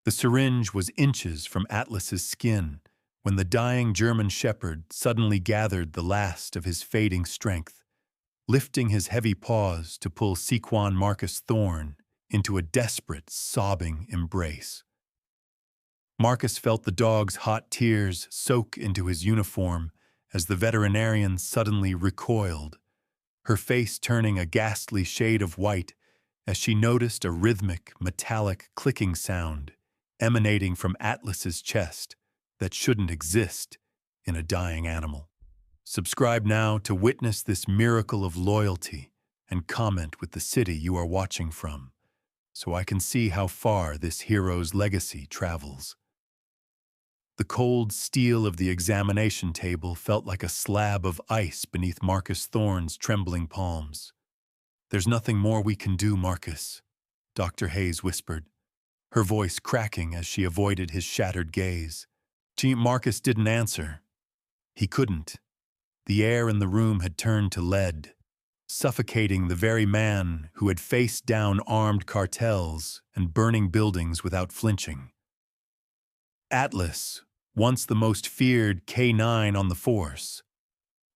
The syringe was inches from Atlas's skin when the dying German shepherd suddenly gathered the last of his fading strength, lifting his heavy paws to pull Sequan Marcus Thorne into a desperate, sobbing embrace. Marcus felt the dog's hot tears soak into his uniform as the veterinarian suddenly recoiled, her face turning a ghastly shade of white as she noticed a rhythmic, metallic clicking sound emanating from Atlas's chest that shouldn't exist in a dying animal. Subscribe now to witness this miracle of loyalty and comment with the city you are watching from, so I can see how far this hero's legacy travels. The cold steel of the examination table felt like a slab of ice beneath Marcus Thorne's trembling palms. "There's nothing more we can do, Marcus," Dr. Hayes whispered, her voice cracking as she avoided his shattered gaze. Marcus didn't answer. He couldn't. The air in the room had turned to lead, suffocating the very man who had faced down armed cartels and burning buildings without flinching. Atlas, once the most feared K9 on the force,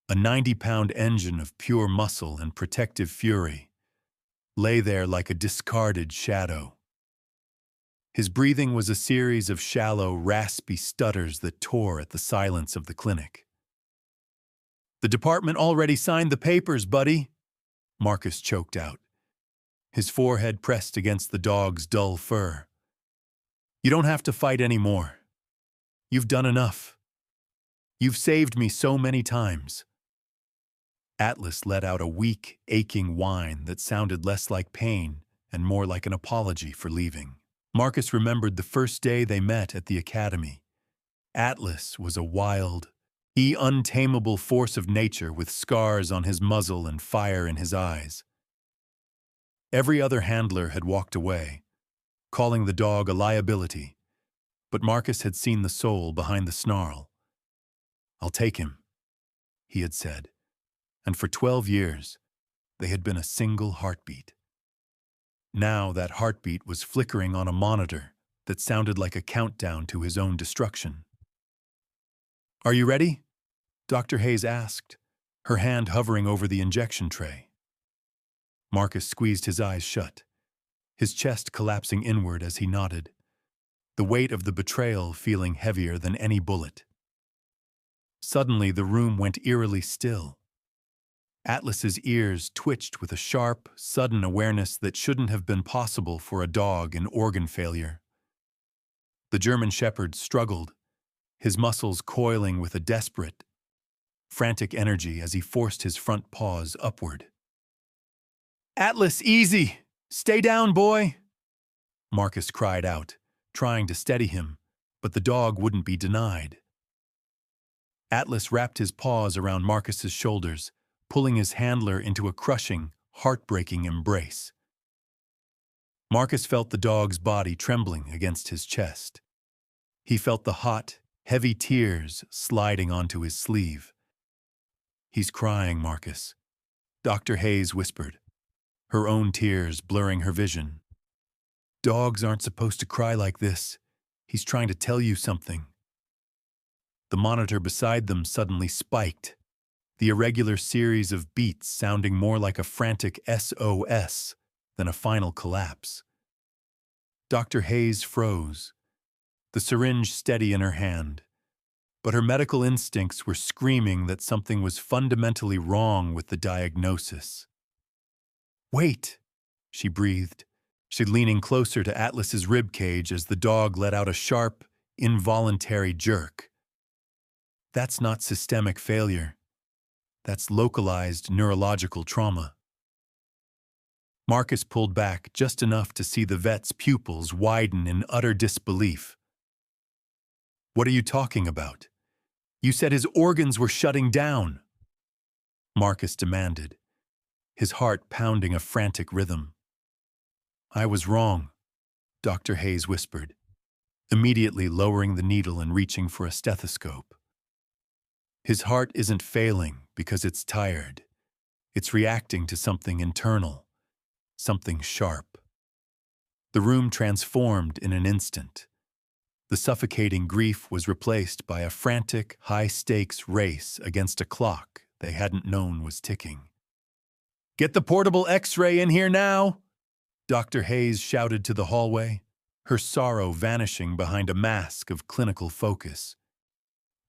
a 90-pound engine of pure muscle and protective fury, lay there like a discarded shadow. His breathing was a series of shallow, raspy stutters that tore at the silence of the clinic. "The department already signed the papers, buddy," Marcus choked out, his forehead pressed against the dog's dull fur. "You don't have to fight anymore. You've done enough. You've saved me so many times." Atlas let out a weak, aching whine that sounded less like pain and more like an apology for leaving. Marcus remembered the first day they met at the academy. Atlas was a wild, untamable force of nature with scars on his muzzle and fire in his eyes. Every other handler had walked away, calling the dog a liability, but Marcus had seen the soul behind the snarl. "I'll take him," he had said, and for 12 years, they had been a single heartbeat. Now that heartbeat was flickering on a monitor that sounded like a countdown to his own destruction. "Are you ready?" Dr. Hayes asked, her hand hovering over the injection tray. Marcus squeezed his eyes shut, his chest collapsing inward as he nodded, the weight of the betrayal feeling heavier than any bullet. Suddenly, the room went eerily still. Atlas's ears twitched with a sharp, sudden awareness that shouldn't have been possible for a dog in organ failure. The German shepherd struggled, his muscles coiling with a desperate, frantic energy as he forced his front paws upward. "Atlas, easy! Stay down, boy!" Marcus cried out, trying to steady him, but the dog wouldn't be denied. Atlas wrapped his paws around Marcus's shoulders, pulling his handler into a crushing, heartbreaking embrace. Marcus felt the dog's body trembling against his chest. He felt the hot, heavy tears sliding onto his sleeve. "He's crying, Marcus," Dr. Hayes whispered, her own tears blurring her vision. "Dogs aren't supposed to cry like this. He's trying to tell you something." The monitor beside them suddenly spiked, the irregular series of beats sounding more like a frantic SOS than a final collapse. Dr. Hayes froze, the syringe steady in her hand, but her medical instincts were screaming that something was fundamentally wrong with the diagnosis. "Wait," she breathed, she leaning closer to Atlas's ribcage as the dog let out a sharp, involuntary jerk. "That's not systemic failure. That's localized neurological trauma." Marcus pulled back just enough to see the vet's pupils widen in utter disbelief. "What are you talking about? You said his organs were shutting down," Marcus demanded, his heart pounding a frantic rhythm. "I was wrong," Dr. Hayes whispered, immediately lowering the needle and reaching for a stethoscope. "His heart isn't failing because it's tired. It's reacting to something internal, something sharp." The room transformed in an instant, The suffocating grief was replaced by a frantic, high-stakes race against a clock they hadn't known was ticking. "Get the portable X-ray in here now!" Dr. Hayes shouted to the hallway, her sorrow vanishing behind a mask of clinical focus.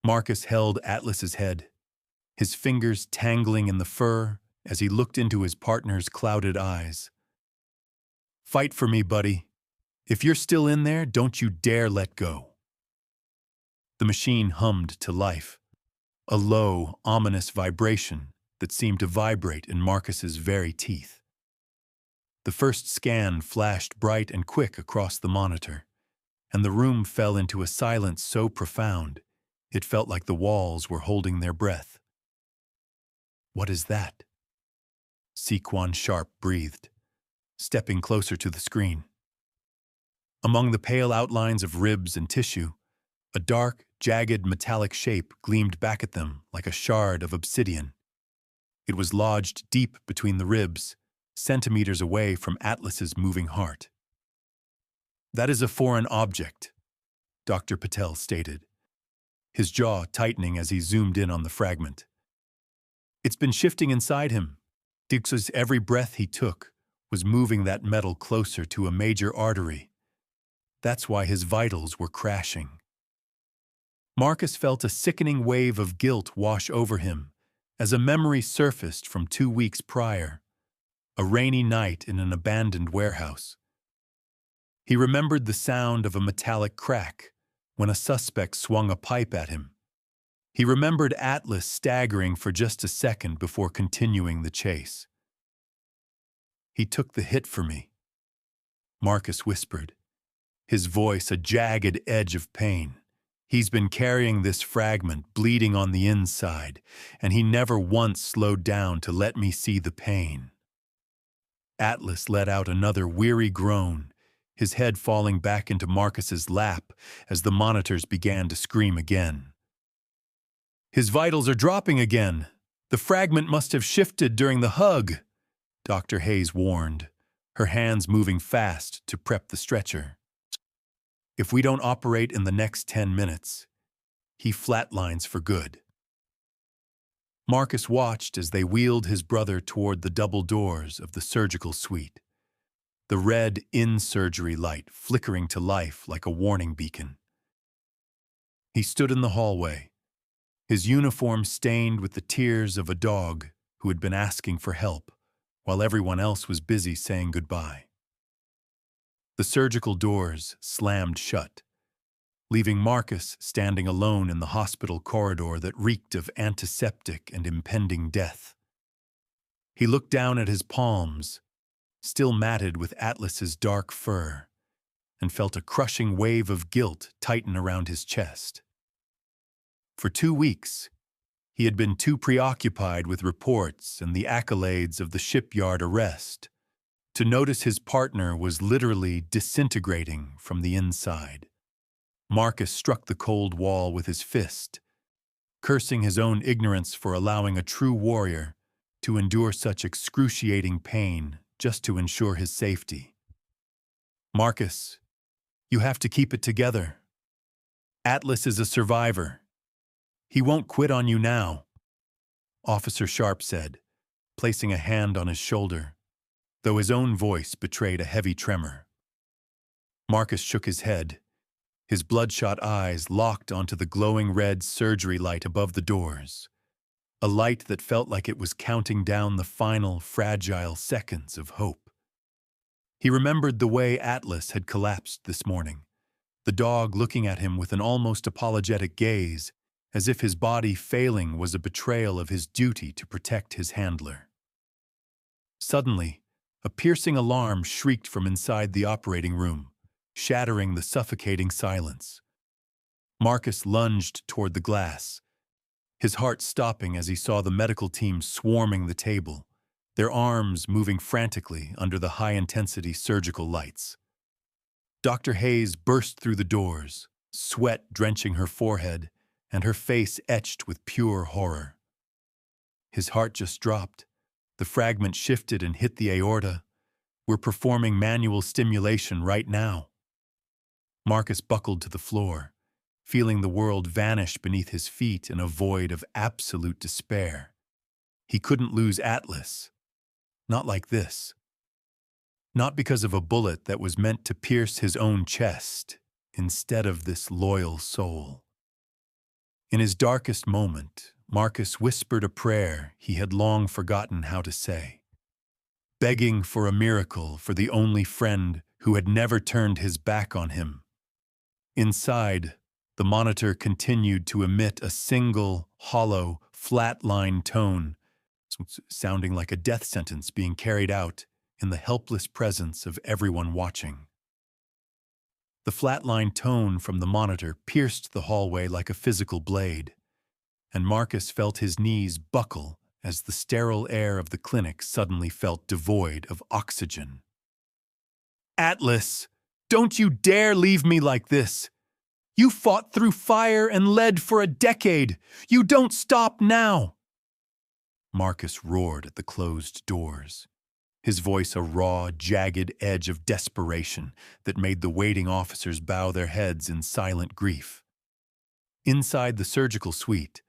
Marcus held Atlas's head, his fingers tangling in the fur as he looked into his partner's clouded eyes. "Fight for me, buddy. If you're still in there, don't you dare let go." The machine hummed to life, a low, ominous vibration that seemed to vibrate in Marcus's very teeth. The first scan flashed bright and quick across the monitor, and the room fell into a silence so profound it felt like the walls were holding their breath. "What is that?" Sequan Sharp breathed, stepping closer to the screen. Among the pale outlines of ribs and tissue, a dark, jagged metallic shape gleamed back at them like a shard of obsidian. It was lodged deep between the ribs, centimeters away from Atlas's moving heart. "That is a foreign object," Dr. Patel stated, his jaw tightening as he zoomed in on the fragment. "It's been shifting inside him. Dix's every breath he took was moving that metal closer to a major artery. That's why his vitals were crashing." Marcus felt a sickening wave of guilt wash over him as a memory surfaced from 2 weeks prior, a rainy night in an abandoned warehouse. He remembered the sound of a metallic crack when a suspect swung a pipe at him. He remembered Atlas staggering for just a second before continuing the chase. "He took the hit for me," Marcus whispered, his voice a jagged edge of pain. "He's been carrying this fragment, bleeding on the inside, and he never once slowed down to let me see the pain." Atlas let out another weary groan, his head falling back into Marcus's lap as the monitors began to scream again. "His vitals are dropping again. The fragment must have shifted during the hug," Dr. Hayes warned, her hands moving fast to prep the stretcher. "If we don't operate in the next 10 minutes, he flatlines for good." Marcus watched as they wheeled his brother toward the double doors of the surgical suite, the red in-surgery light flickering to life like a warning beacon. He stood in the hallway, his uniform stained with the tears of a dog who had been asking for help, while everyone else was busy saying goodbye. The surgical doors slammed shut, leaving Marcus standing alone in the hospital corridor that reeked of antiseptic and impending death. He looked down at his palms, still matted with Atlas's dark fur, and felt a crushing wave of guilt tighten around his chest. For 2 weeks, he had been too preoccupied with reports and the accolades of the shipyard arrest to notice his partner was literally disintegrating from the inside. Marcus struck the cold wall with his fist, cursing his own ignorance for allowing a true warrior to endure such excruciating pain just to ensure his safety. "Marcus, you have to keep it together. Atlas is a survivor. He won't quit on you now," Officer Sharp said, placing a hand on his shoulder, though his own voice betrayed a heavy tremor. Marcus shook his head, his bloodshot eyes locked onto the glowing red surgery light above the doors, a light that felt like it was counting down the final, fragile seconds of hope. He remembered the way Atlas had collapsed this morning, the dog looking at him with an almost apologetic gaze, as if his body failing was a betrayal of his duty to protect his handler. Suddenly, a piercing alarm shrieked from inside the operating room, shattering the suffocating silence. Marcus lunged toward the glass, his heart stopping as he saw the medical team swarming the table, their arms moving frantically under the high-intensity surgical lights. Dr. Hayes burst through the doors, sweat drenching her forehead and her face etched with pure horror. His heart just dropped. The fragment shifted and hit the aorta. "We're performing manual stimulation right now." Marcus buckled to the floor, feeling the world vanish beneath his feet in a void of absolute despair. He couldn't lose Atlas. Not like this. Not because of a bullet that was meant to pierce his own chest, instead of this loyal soul. In his darkest moment, Marcus whispered a prayer he had long forgotten how to say, begging for a miracle for the only friend who had never turned his back on him. Inside, the monitor continued to emit a single, hollow, flat-line tone, sounding like a death sentence being carried out in the helpless presence of everyone watching. The flatline tone from the monitor pierced the hallway like a physical blade, and Marcus felt his knees buckle as the sterile air of the clinic suddenly felt devoid of oxygen. "Atlas, don't you dare leave me like this! You fought through fire and lead for a decade! You don't stop now!" Marcus roared at the closed doors, his voice a raw, jagged edge of desperation that made the waiting officers bow their heads in silent grief. Inside the surgical suite,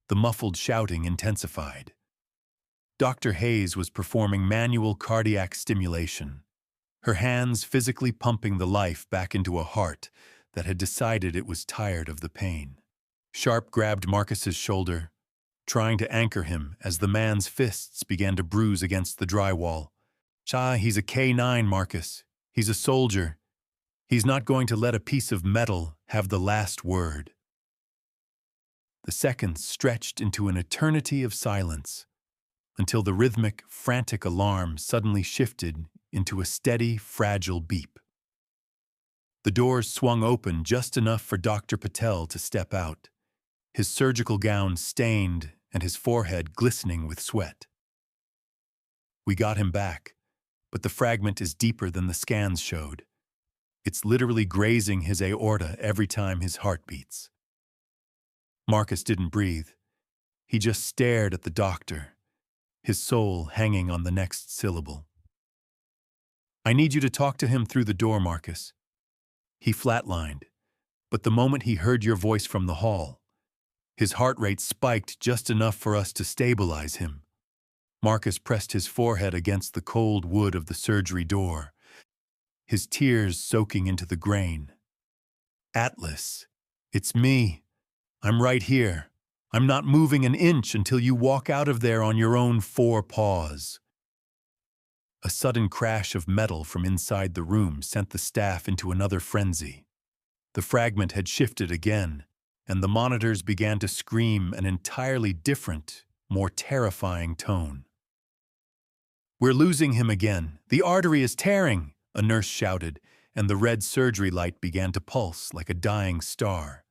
the muffled shouting intensified. Dr. Hayes was performing manual cardiac stimulation, her hands physically pumping the life back into a heart that had decided it was tired of the pain. Sharp grabbed Marcus's shoulder, trying to anchor him as the man's fists began to bruise against the drywall. He's a K9, Marcus. He's a soldier. He's not going to let a piece of metal have the last word. The seconds stretched into an eternity of silence, until the rhythmic, frantic alarm suddenly shifted into a steady, fragile beep. The doors swung open just enough for Dr. Patel to step out, his surgical gown stained and his forehead glistening with sweat. "We got him back, but the fragment is deeper than the scans showed. It's literally grazing his aorta every time his heart beats." Marcus didn't breathe. He just stared at the doctor, his soul hanging on the next syllable. "I need you to talk to him through the door, Marcus." He flatlined, but the moment he heard your voice from the hall, his heart rate spiked just enough for us to stabilize him. Marcus pressed his forehead against the cold wood of the surgery door, his tears soaking into the grain. "Atlas, it's me. I'm right here. I'm not moving an inch until you walk out of there on your own four paws." A sudden crash of metal from inside the room sent the staff into another frenzy. The fragment had shifted again, and the monitors began to scream an entirely different, more terrifying tone. "We're losing him again. The artery is tearing," a nurse shouted, and the red surgery light began to pulse like a dying star.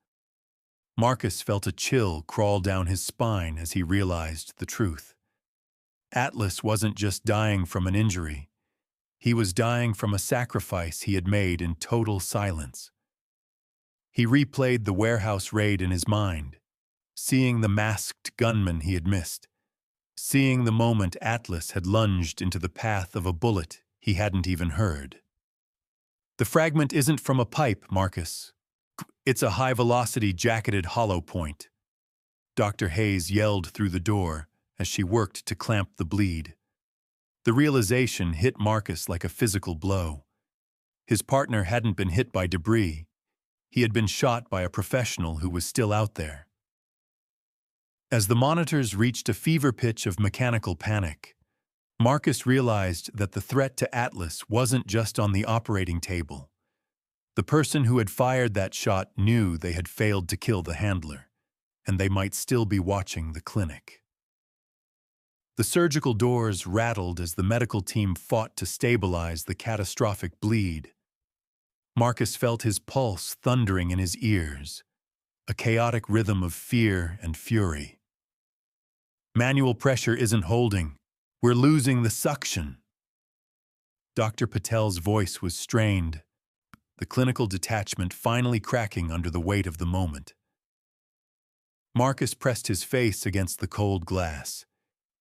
Marcus felt a chill crawl down his spine as he realized the truth. Atlas wasn't just dying from an injury. He was dying from a sacrifice he had made in total silence. He replayed the warehouse raid in his mind, seeing the masked gunman he had missed, seeing the moment Atlas had lunged into the path of a bullet he hadn't even heard. "The fragment isn't from a pipe, Marcus. It's a high-velocity jacketed hollow point," Dr. Hayes yelled through the door as she worked to clamp the bleed. The realization hit Marcus like a physical blow. His partner hadn't been hit by debris. He had been shot by a professional who was still out there. As the monitors reached a fever pitch of mechanical panic, Marcus realized that the threat to Atlas wasn't just on the operating table. The person who had fired that shot knew they had failed to kill the handler, and they might still be watching the clinic. The surgical doors rattled as the medical team fought to stabilize the catastrophic bleed. Marcus felt his pulse thundering in his ears, a chaotic rhythm of fear and fury. "Manual pressure isn't holding. We're losing the suction." Dr. Patel's voice was strained, the clinical detachment finally cracking under the weight of the moment. Marcus pressed his face against the cold glass,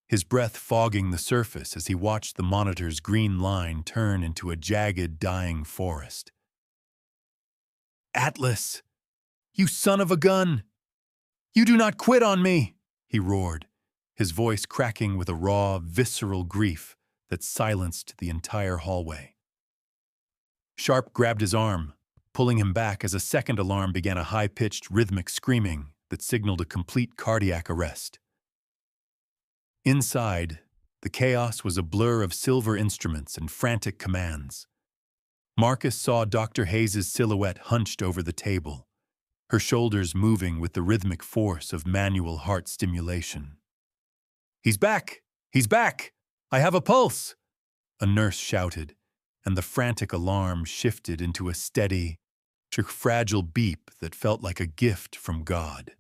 his breath fogging the surface as he watched the monitor's green line turn into a jagged, dying forest. Atlas, you son of a gun! You do not quit on me! He roared, his voice cracking with a raw, visceral grief that silenced the entire hallway. Sharp grabbed his arm, pulling him back as a second alarm began a high-pitched, rhythmic screaming that signaled a complete cardiac arrest. Inside, the chaos was a blur of silver instruments and frantic commands. Marcus saw Dr. Hayes' silhouette hunched over the table, her shoulders moving with the rhythmic force of manual heart stimulation. "He's back! He's back! I have a pulse!" a nurse shouted, and the frantic alarm shifted into a steady, fragile beep that felt like a gift from God.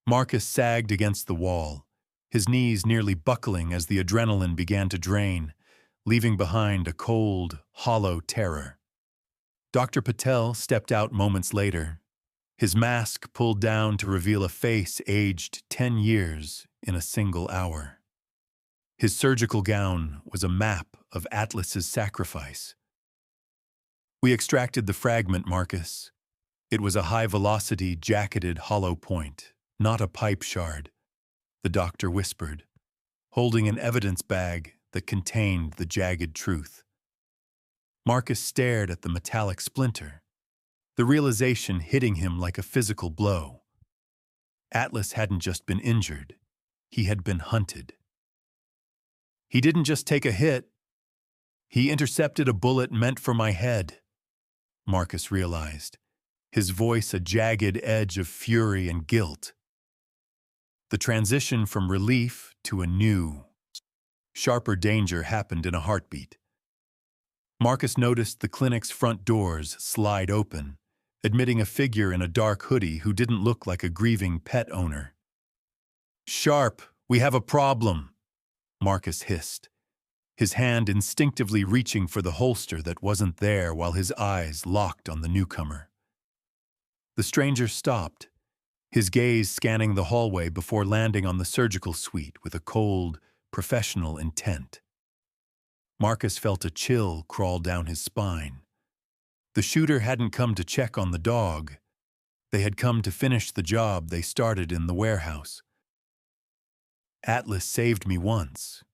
Marcus sagged against the wall, his knees nearly buckling as the adrenaline began to drain, leaving behind a cold, hollow terror. Dr. Patel stepped out moments later, his mask pulled down to reveal a face aged 10 years in a single hour. His surgical gown was a map of Atlas's sacrifice. "We extracted the fragment, Marcus. It was a high-velocity, jacketed hollow point, not a pipe shard," the doctor whispered, holding an evidence bag that contained the jagged truth. Marcus stared at the metallic splinter, the realization hitting him like a physical blow. Atlas hadn't just been injured, he had been hunted. "He didn't just take a hit. He intercepted a bullet meant for my head," Marcus realized, his voice a jagged edge of fury and guilt. The transition from relief to a new, sharper danger happened in a heartbeat. Marcus noticed the clinic's front doors slide open, admitting a figure in a dark hoodie who didn't look like a grieving pet owner. "Sharp, we have a problem," Marcus hissed, his hand instinctively reaching for the holster that wasn't there while his eyes locked on the newcomer. The stranger stopped, his gaze scanning the hallway before landing on the surgical suite with a cold, professional intent. Marcus felt a chill crawl down his spine. The shooter hadn't come to check on the dog. They had come to finish the job they started in the warehouse. "Atlas saved me once.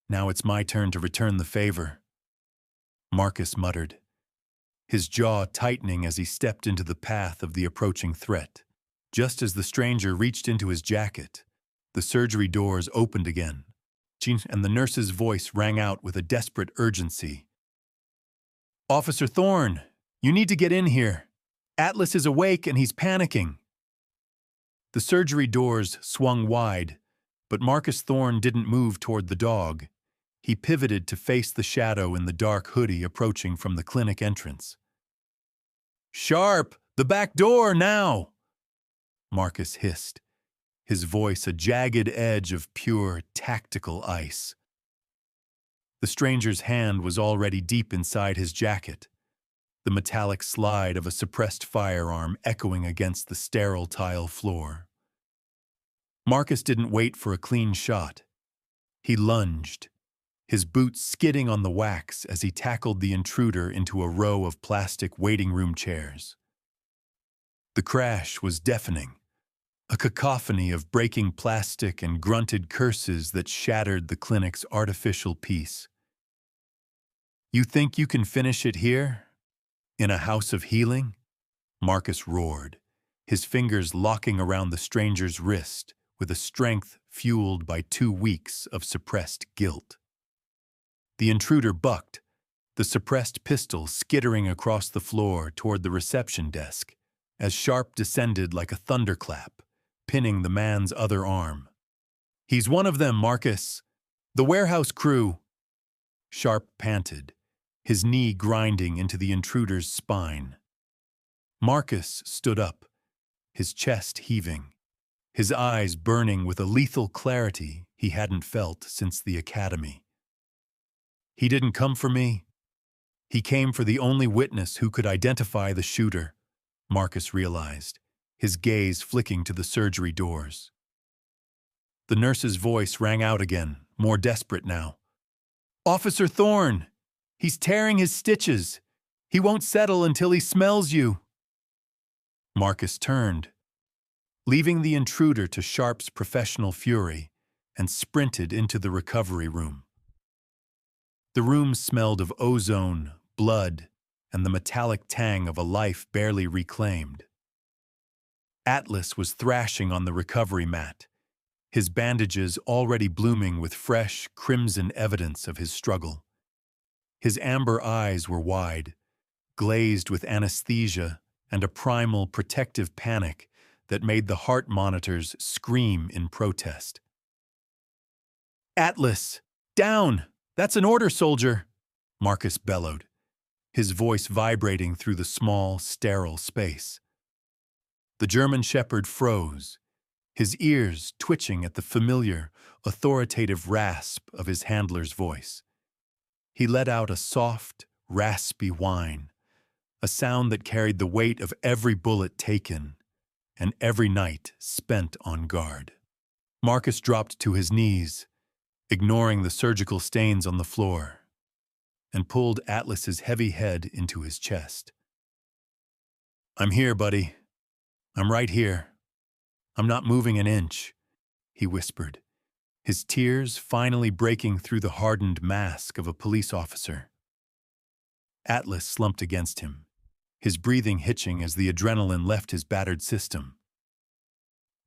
Now it's my turn to return the favor," Marcus muttered, his jaw tightening as he stepped into the path of the approaching threat. Just as the stranger reached into his jacket, the surgery doors opened again, and the nurse's voice rang out with a desperate urgency. "Officer Thorne, you need to get in here. Atlas is awake and he's panicking." The surgery doors swung wide, but Marcus Thorne didn't move toward the dog. He pivoted to face the shadow in the dark hoodie approaching from the clinic entrance. "Sharp, the back door now!" Marcus hissed, his voice a jagged edge of pure, tactical ice. The stranger's hand was already deep inside his jacket, the metallic slide of a suppressed firearm echoing against the sterile tile floor. Marcus didn't wait for a clean shot. He lunged, his boots skidding on the wax as he tackled the intruder into a row of plastic waiting room chairs. The crash was deafening, a cacophony of breaking plastic and grunted curses that shattered the clinic's artificial peace. "You think you can finish it here? In a house of healing?" Marcus roared, his fingers locking around the stranger's wrist with a strength fueled by 2 weeks of suppressed guilt. The intruder bucked, the suppressed pistol skittering across the floor toward the reception desk, as Sharp descended like a thunderclap, pinning the man's other arm. "He's one of them, Marcus. The warehouse crew." Sharp panted, his knee grinding into the intruder's spine. Marcus stood up, his chest heaving, his eyes burning with a lethal clarity he hadn't felt since the academy. "He didn't come for me. He came for the only witness who could identify the shooter," Marcus realized, his gaze flicking to the surgery doors. The nurse's voice rang out again, more desperate now. "Officer Thorne! He's tearing his stitches! He won't settle until he smells you!" Marcus turned, leaving the intruder to Sharp's professional fury, and sprinted into the recovery room. The room smelled of ozone, blood, and the metallic tang of a life barely reclaimed. Atlas was thrashing on the recovery mat, his bandages already blooming with fresh, crimson evidence of his struggle. His amber eyes were wide, glazed with anesthesia and a primal protective panic that made the heart monitors scream in protest. "Atlas! Down! That's an order, soldier!" Marcus bellowed, his voice vibrating through the small, sterile space. The German shepherd froze, his ears twitching at the familiar, authoritative rasp of his handler's voice. He let out a soft, raspy whine, a sound that carried the weight of every bullet taken and every night spent on guard. Marcus dropped to his knees, ignoring the surgical stains on the floor, and pulled Atlas's heavy head into his chest. "I'm here, buddy. I'm right here. I'm not moving an inch," he whispered, his tears finally breaking through the hardened mask of a police officer. Atlas slumped against him, his breathing hitching as the adrenaline left his battered system.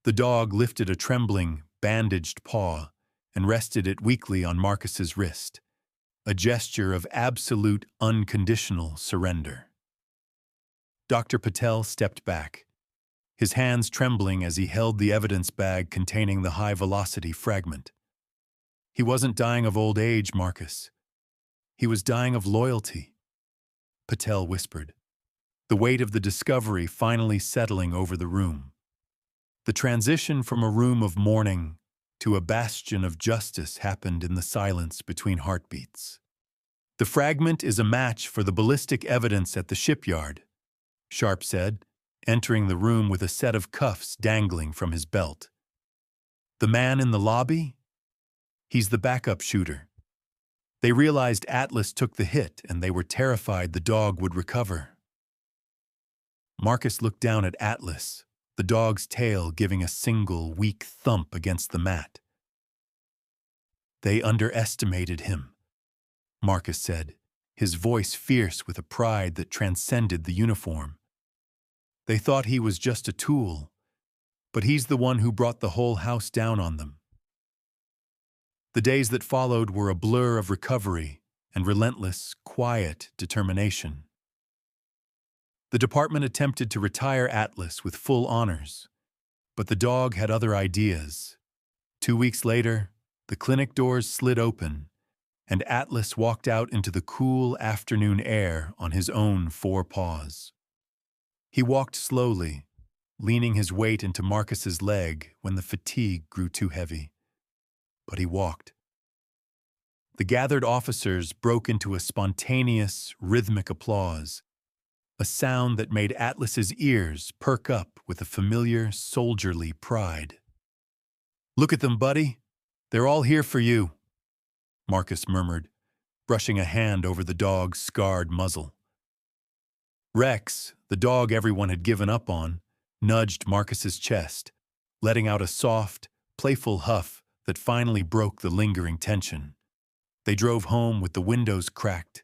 The dog lifted a trembling, bandaged paw and rested it weakly on Marcus's wrist, a gesture of absolute, unconditional surrender. Dr. Patel stepped back, his hands trembling as he held the evidence bag containing the high-velocity fragment. "He wasn't dying of old age, Marcus. He was dying of loyalty," Patel whispered, the weight of the discovery finally settling over the room. The transition from a room of mourning to a bastion of justice happened in the silence between heartbeats. "The fragment is a match for the ballistic evidence at the shipyard," Sharp said, entering the room with a set of cuffs dangling from his belt. "The man in the lobby? He's the backup shooter. They realized Atlas took the hit and they were terrified the dog would recover." Marcus looked down at Atlas, the dog's tail giving a single, weak thump against the mat. "They underestimated him," Marcus said, his voice fierce with a pride that transcended the uniform. "They thought he was just a tool, but he's the one who brought the whole house down on them." The days that followed were a blur of recovery and relentless, quiet determination. The department attempted to retire Atlas with full honors, but the dog had other ideas. 2 weeks later, the clinic doors slid open, and Atlas walked out into the cool afternoon air on his own 4 paws. He walked slowly, leaning his weight into Marcus's leg when the fatigue grew too heavy. But he walked. The gathered officers broke into a spontaneous, rhythmic applause, a sound that made Atlas's ears perk up with a familiar, soldierly pride. "Look at them, buddy. They're all here for you," Marcus murmured, brushing a hand over the dog's scarred muzzle. Rex, the dog everyone had given up on, nudged Marcus's chest, letting out a soft, playful huff that finally broke the lingering tension. They drove home with the windows cracked,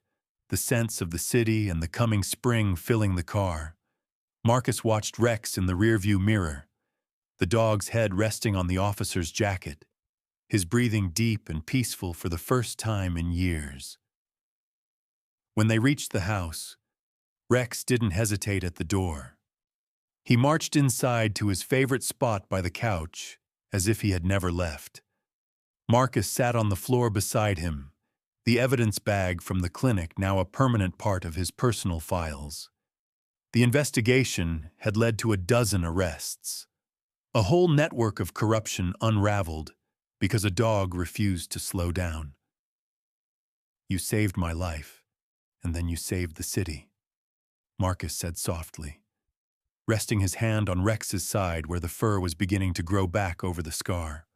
the scents of the city and the coming spring filling the car. Marcus watched Rex in the rearview mirror, the dog's head resting on the officer's jacket, his breathing deep and peaceful for the first time in years. When they reached the house, Rex didn't hesitate at the door. He marched inside to his favorite spot by the couch, as if he had never left. Marcus sat on the floor beside him, the evidence bag from the clinic now a permanent part of his personal files. The investigation had led to a dozen arrests. A whole network of corruption unraveled because a dog refused to slow down. "You saved my life, and then you saved the city," Marcus said softly, resting his hand on Rex's side where the fur was beginning to grow back over the scar.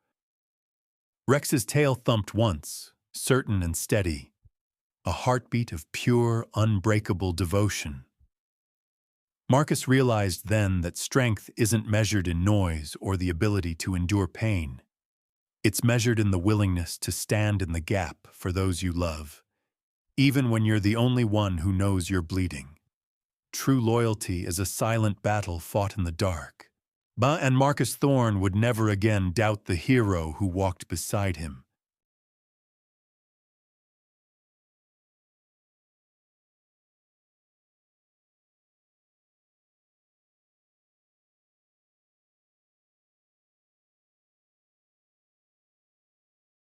Rex's tail thumped once, certain and steady, a heartbeat of pure, unbreakable devotion. Marcus realized then that strength isn't measured in noise or the ability to endure pain. It's measured in the willingness to stand in the gap for those you love, even when you're the only one who knows you're bleeding. True loyalty is a silent battle fought in the dark. And Marcus Thorne would never again doubt the hero who walked beside him.